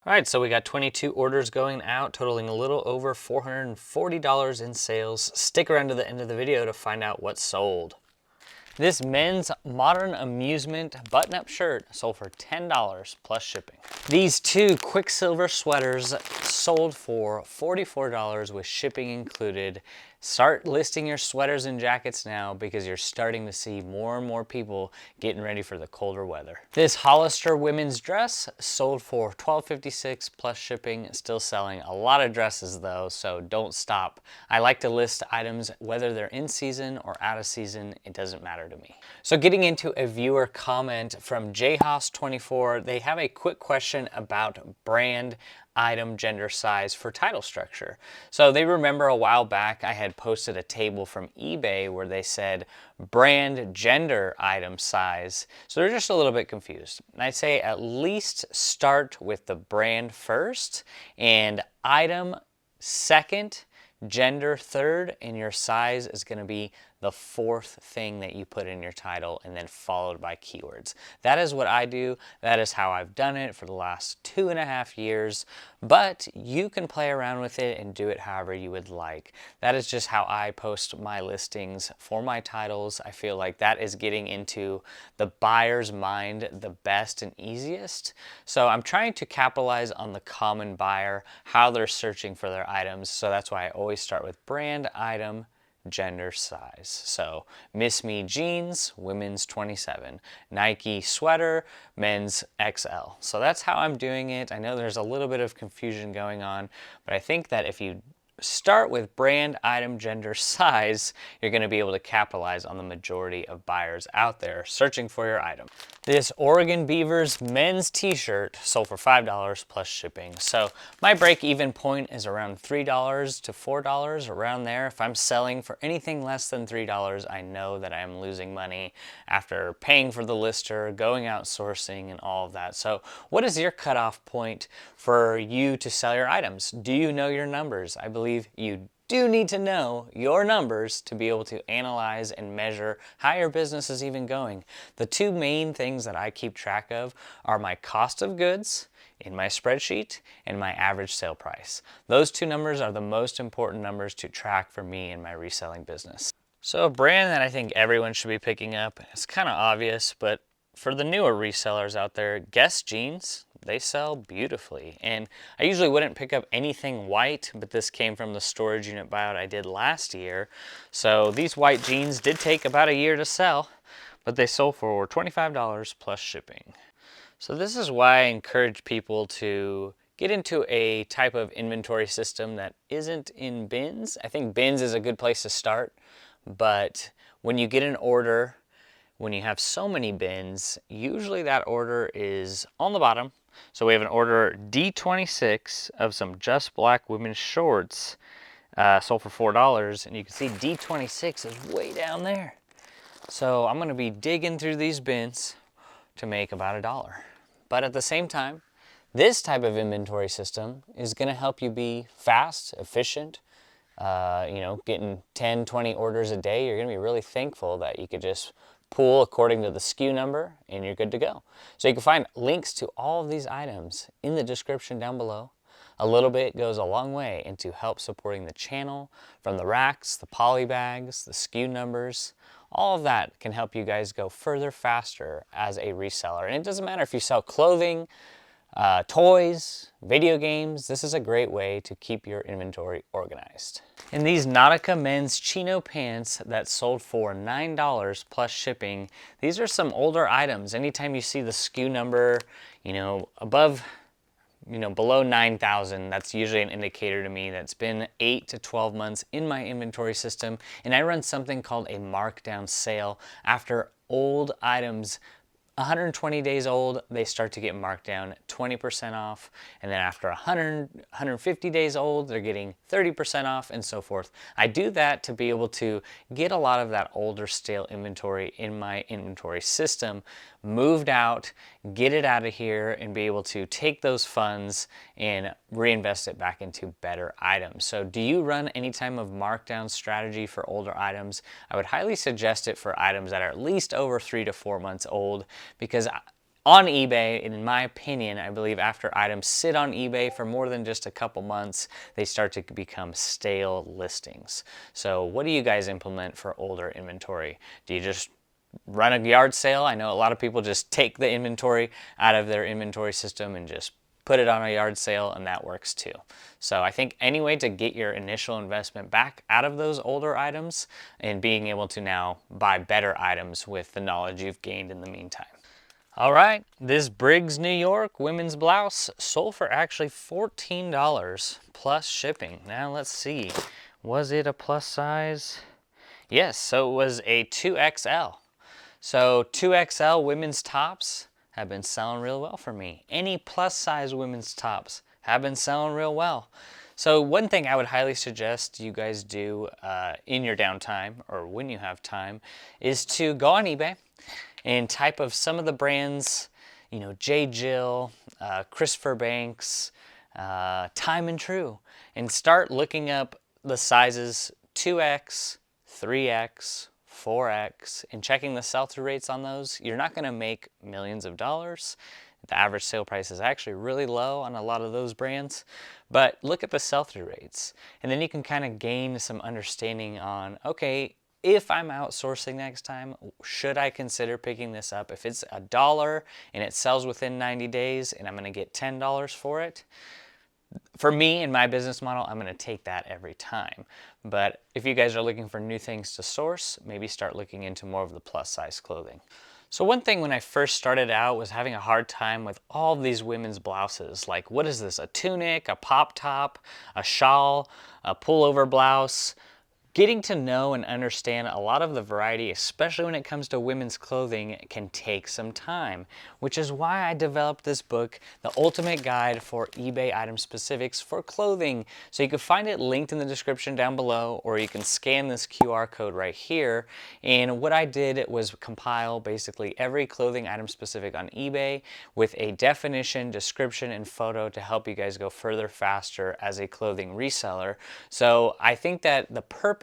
All right, so we got 22 orders going out, totaling a little over $440 in sales. Stick around to the end of the video to find out what sold. This men's modern amusement button-up shirt sold for $10 plus shipping. These two Quicksilver sweaters sold for $44 with shipping included. Start listing your sweaters and jackets now because you're starting to see more and more people getting ready for the colder weather. This Hollister women's dress sold for $12.56 plus shipping. Still selling a lot of dresses though, so don't stop. I like to list items whether they're in season or out of season, it doesn't matter to me. So getting into a viewer comment from jhaas24, they have a quick question about brand, item, gender, size for title structure. So they remember a while back I had posted a table from eBay where they said brand, gender, item, size. So they're just a little bit confused. And I'd say at least start with the brand first and item second, gender third, and your size is going to be the fourth thing that you put in your title, and then followed by keywords. That is what I do. That is how I've done it for the last 2.5 years, but you can play around with it and do it however you would like. That is just how I post my listings for my titles. I feel like that is getting into the buyer's mind the best and easiest. So I'm trying to capitalize on the common buyer, how they're searching for their items. So that's why I always start with brand, item, gender, size. So Miss Me jeans, women's 27. Nike sweater, men's XL. So that's how I'm doing it. I know there's a little bit of confusion going on, but I think that if you start with brand, item, gender, size, you're going to be able to capitalize on the majority of buyers out there searching for your item. This Oregon Beavers men's t-shirt sold for $5 plus shipping. So my break-even point is around $3 to $4, around there. If I'm selling for anything less than $3, I know that I am losing money after paying for the lister, going out sourcing, and all of that. So what is your cutoff point for you to sell your items? Do you know your numbers? I believe you do need to know your numbers to be able to analyze and measure how your business is even going. The two main things that I keep track of are my cost of goods in my spreadsheet and my average sale price. Those two numbers are the most important numbers to track for me in my reselling business. So a brand that I think everyone should be picking up, it's kind of obvious, but for the newer resellers out there, Guess jeans, they sell beautifully. And I usually wouldn't pick up anything white, but this came from the storage unit buyout I did last year. So these white jeans did take about a year to sell, but they sold for $25 plus shipping. So this is why I encourage people to get into a type of inventory system that isn't in bins. I think bins is a good place to start, but when you get an order, when you have so many bins, usually that order is on the bottom. So we have an order D26 of some Just Black women's shorts, sold for $4, and you can see D26 is way down there. So I'm gonna be digging through these bins to make about $1. But at the same time, this type of inventory system is gonna help you be fast, efficient, getting 10, 20 orders a day. You're gonna be really thankful that you could just pull according to the SKU number and you're good to go. So you can find links to all of these items in the description down below. A little bit goes a long way into help supporting the channel, from the racks, the poly bags, the SKU numbers. All of that can help you guys go further faster as a reseller. And it doesn't matter if you sell clothing, toys, video games. This is a great way to keep your inventory organized. And these Nautica men's chino pants that sold for $9 plus shipping, these are some older items. Anytime you see the SKU number, above, below 9,000, that's usually an indicator to me that's been 8 to 12 months in my inventory system. And I run something called a markdown sale. After old items 120 days old, they start to get marked down 20% off. And then after 150 days old, they're getting 30% off, and so forth. I do that to be able to get a lot of that older stale inventory in my inventory system moved out, get it out of here, and be able to take those funds and reinvest it back into better items. So do you run any type of markdown strategy for older items? I would highly suggest it for items that are at least over 3 to 4 months old, because on eBay, in my opinion, I believe after items sit on eBay for more than just a couple months, they start to become stale listings. So what do you guys implement for older inventory? Do you just run a yard sale? I know a lot of people just take the inventory out of their inventory system and just put it on a yard sale, and that works too. So I think any way to get your initial investment back out of those older items and being able to now buy better items with the knowledge you've gained in the meantime. All right, this Briggs New York women's blouse sold for actually $14 plus shipping. Now let's see, was it a plus size? Yes, so it was a 2XL. So 2XL women's tops have been selling real well for me. Any plus size women's tops have been selling real well. So one thing I would highly suggest you guys do in your downtime or when you have time is to go on eBay and type of some of the brands, you know, J. Jill, Christopher Banks, Time and True, and start looking up the sizes 2X, 3X, 4X, and checking the sell-through rates on those. You're not going to make millions of dollars. The average sale price is actually really low on a lot of those brands, but look at the sell-through rates, and then you can kind of gain some understanding on, okay, if I'm outsourcing next time, should I consider picking this up? If it's $1 and it sells within 90 days and I'm going to get $10 for it, for me in my business model, I'm going to take that every time. But if you guys are looking for new things to source, maybe start looking into more of the plus size clothing. So one thing when I first started out was having a hard time with all of these women's blouses. Like, what is this? A tunic, a pop top, a shawl, a pullover blouse. Getting to know and understand a lot of the variety, especially when it comes to women's clothing, can take some time, which is why I developed this book, The Ultimate Guide for eBay Item Specifics for Clothing. So you can find it linked in the description down below, or you can scan this QR code right here. And what I did was compile basically every clothing item specific on eBay with a definition, description, and photo to help you guys go further faster as a clothing reseller. So I think that the purpose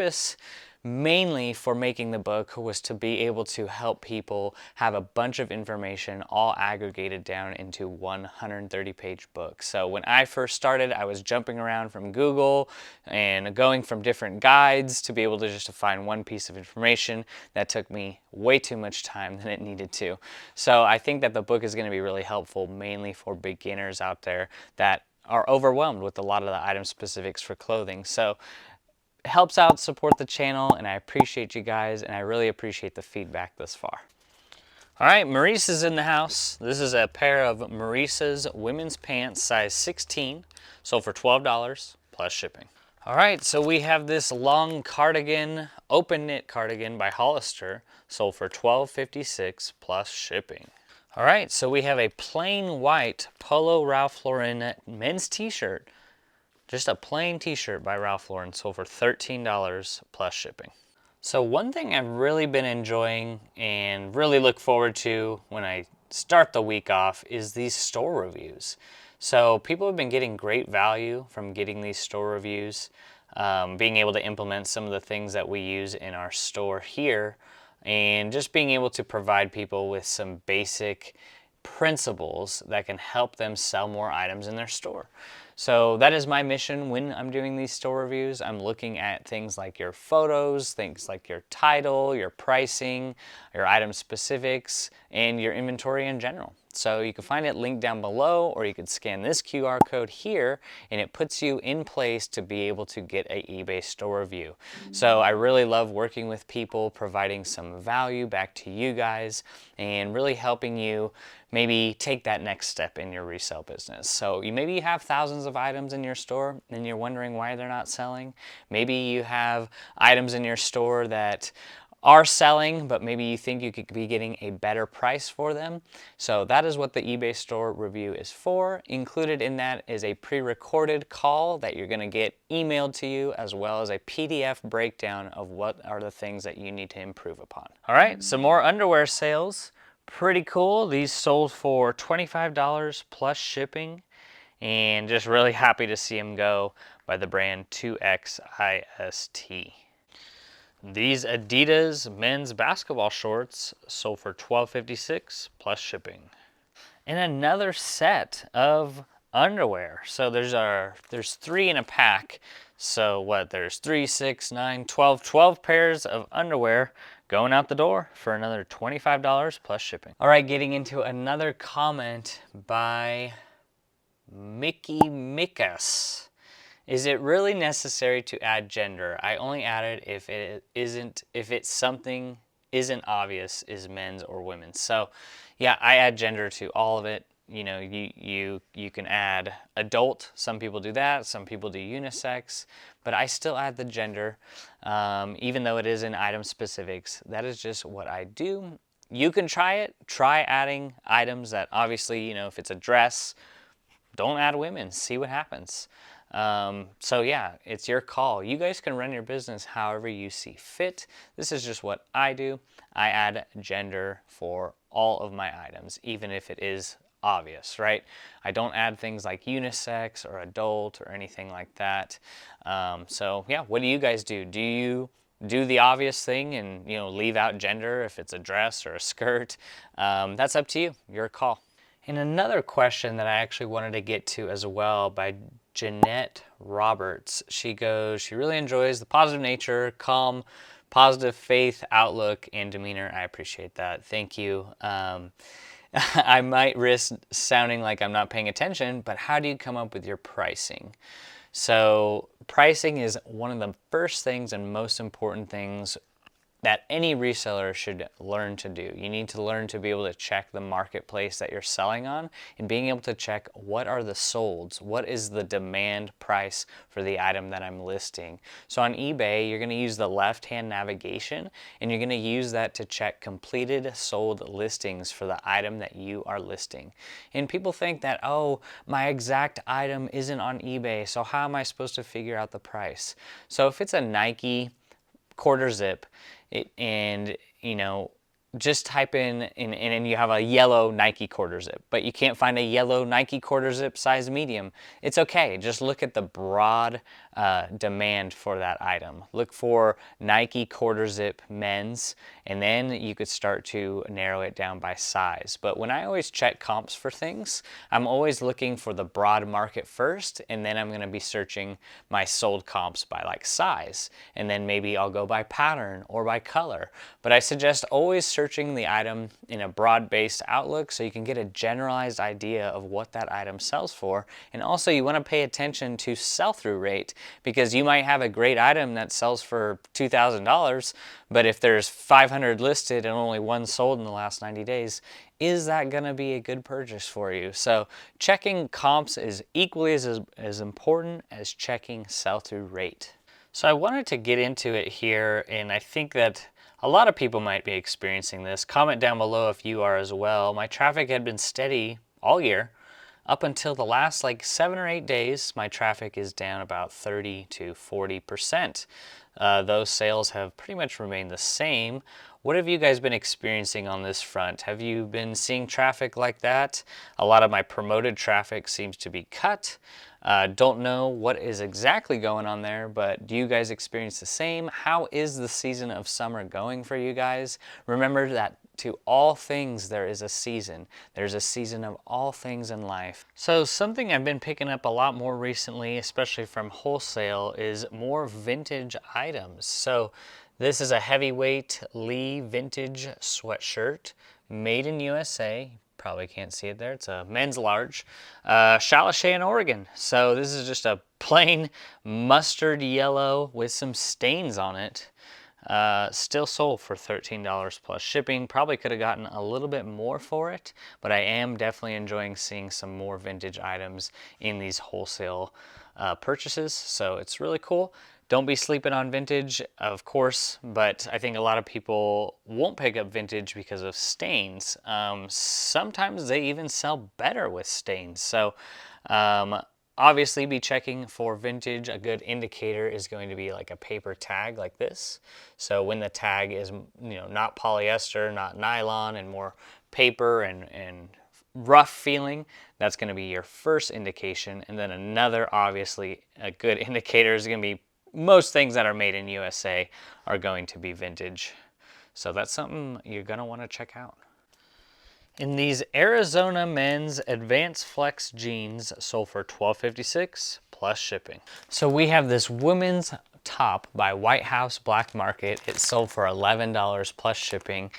mainly for making the book was to be able to help people have a bunch of information all aggregated down into 130-page book. So when I first started, I was jumping around from Google and going from different guides to be able to just find one piece of information. That took me way too much time than it needed to. So I think that the book is going to be really helpful mainly for beginners out there that are overwhelmed with a lot of the item specifics for clothing. So helps out support the channel, and I appreciate you guys, and I really appreciate the feedback thus far. All right, Maurice is in the house. This is a pair of Maurice's women's pants, size 16, sold for $12 plus shipping. All right, so we have this long cardigan, open knit cardigan by Hollister, sold for $12.56 plus shipping. All right, so we have a plain white Polo Ralph Lauren men's t-shirt. Just a plain t-shirt by Ralph Lauren, sold for $13 plus shipping. So one thing I've really been enjoying and really look forward to when I start the week off is these store reviews. So people have been getting great value from getting these store reviews, being able to implement some of the things that we use in our store here, and just being able to provide people with some basic principles that can help them sell more items in their store. So that is my mission when I'm doing these store reviews. I'm looking at things like your photos, things like your title, your pricing, your item specifics, and your inventory in general. So you can find it linked down below, or you can scan this QR code here, and it puts you in place to be able to get an eBay store review. So I really love working with people, providing some value back to you guys, and really helping you maybe take that next step in your resale business. So maybe you have thousands of items in your store and you're wondering why they're not selling. Maybe you have items in your store that are selling, but maybe you think you could be getting a better price for them. So that is what the eBay store review is for. Included in that is a pre-recorded call that you're going to get emailed to you, as well as a PDF breakdown of what are the things that you need to improve upon. All right, some more underwear sales. Pretty cool. These sold for $25 plus shipping, and just really happy to see them go by the brand 2XIST. These Adidas men's basketball shorts sold for $12.56 plus shipping. and another set of underwear. So there's 3 in a pack. So what, there's 3, 6, 9, 12 pairs of underwear going out the door for another $25 plus shipping. All right, getting into another comment by Mickey Mickus. Is it really necessary to add gender? I only add it if it's something isn't obvious is men's or women's. So yeah, I add gender to all of it. You know, you can add adult. Some people do that. Some people do unisex, but I still add the gender, even though it is in item specifics. That is just what I do. You can try it. Try adding items that obviously, you know, if it's a dress, don't add women. See what happens. So yeah, it's your call. You guys can run your business however you see fit. This is just what I do. I add gender for all of my items, even if it is obvious, right? I don't add things like unisex or adult or anything like that. So yeah, what do you guys do? Do you do the obvious thing and, you know, leave out gender if it's a dress or a skirt? That's up to you. Your call. And another question that I actually wanted to get to as well by Jeanette Roberts. She goes, she really enjoys the positive nature, calm, positive faith, outlook, and demeanor. I appreciate that. Thank you. I might risk sounding like I'm not paying attention, but how do you come up with your pricing? So pricing is one of the first things and most important things that any reseller should learn to do. You need to learn to be able to check the marketplace that you're selling on and being able to check what are the solds, what is the demand price for the item that I'm listing. So on eBay, you're gonna use the left-hand navigation and you're gonna use that to check completed sold listings for the item that you are listing. And people think that, oh, my exact item isn't on eBay, so how am I supposed to figure out the price? So if it's a Nike quarter zip, and you know, just type in and you have a yellow Nike quarter zip, but you can't find a yellow Nike quarter zip size medium. It's okay. Just look at the broad demand for that item. Look for Nike quarter zip men's, and then you could start to narrow it down by size. But when I always check comps for things, I'm always looking for the broad market first, and then I'm going to be searching my sold comps by like size, and then maybe I'll go by pattern or by color. But I suggest always searching the item in a broad-based outlook so you can get a generalized idea of what that item sells for. And also you want to pay attention to sell-through rate, because you might have a great item that sells for $2,000, but if there's 500 listed and only one sold in the last 90 days, is that going to be a good purchase for you? So checking comps is equally as important as checking sell-through rate. So I wanted to get into it here, and I think that a lot of people might be experiencing this. Comment down below if you are as well. My traffic had been steady all year. Up until the last like 7 or 8 days, my traffic is down about 30 to 40%. Those sales have pretty much remained the same. What have you guys been experiencing on this front? Have you been seeing traffic like that? A lot of my promoted traffic seems to be cut. Don't know what is exactly going on there, but do you guys experience the same? How is the season of summer going for you guys? Remember that to all things there is a season. There's a season of all things in life. So something I've been picking up a lot more recently, especially from wholesale, is more vintage items. So this is a heavyweight Lee vintage sweatshirt made in USA. Probably can't see it there. It's a men's large, Chalichet, Oregon. So this is just a plain mustard yellow with some stains on it. Still sold for $13 plus shipping. Probably could have gotten a little bit more for it, but I am definitely enjoying seeing some more vintage items in these wholesale purchases. So it's really cool. Don't be sleeping on vintage, of course, but I think a lot of people won't pick up vintage because of stains. Sometimes they even sell better with stains. So obviously be checking for vintage. A good indicator is going to be like a paper tag like this. So when the tag is, you know, not polyester, not nylon, and more paper and rough feeling, that's going to be your first indication. And then another, obviously, a good indicator is going to be most things that are made in USA are going to be vintage. So that's something you're going to want to check out. In these Arizona men's Advanced Flex jeans sold for $12.56 plus shipping. So we have this women's top by White House Black Market. It sold for $11 plus shipping.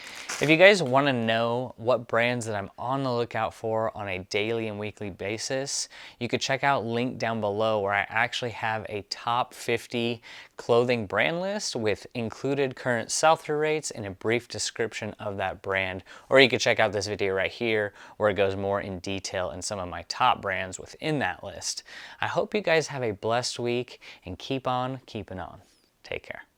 If you guys want to know what brands that I'm on the lookout for on a daily and weekly basis, you could check out link down below where I actually have a top 50 clothing brand list with included current sell-through rates and a brief description of that brand. Or you could check out this video right here where it goes more in detail in some of my top brands within that list. I hope you guys have a blessed week and keep on keeping on. Take care.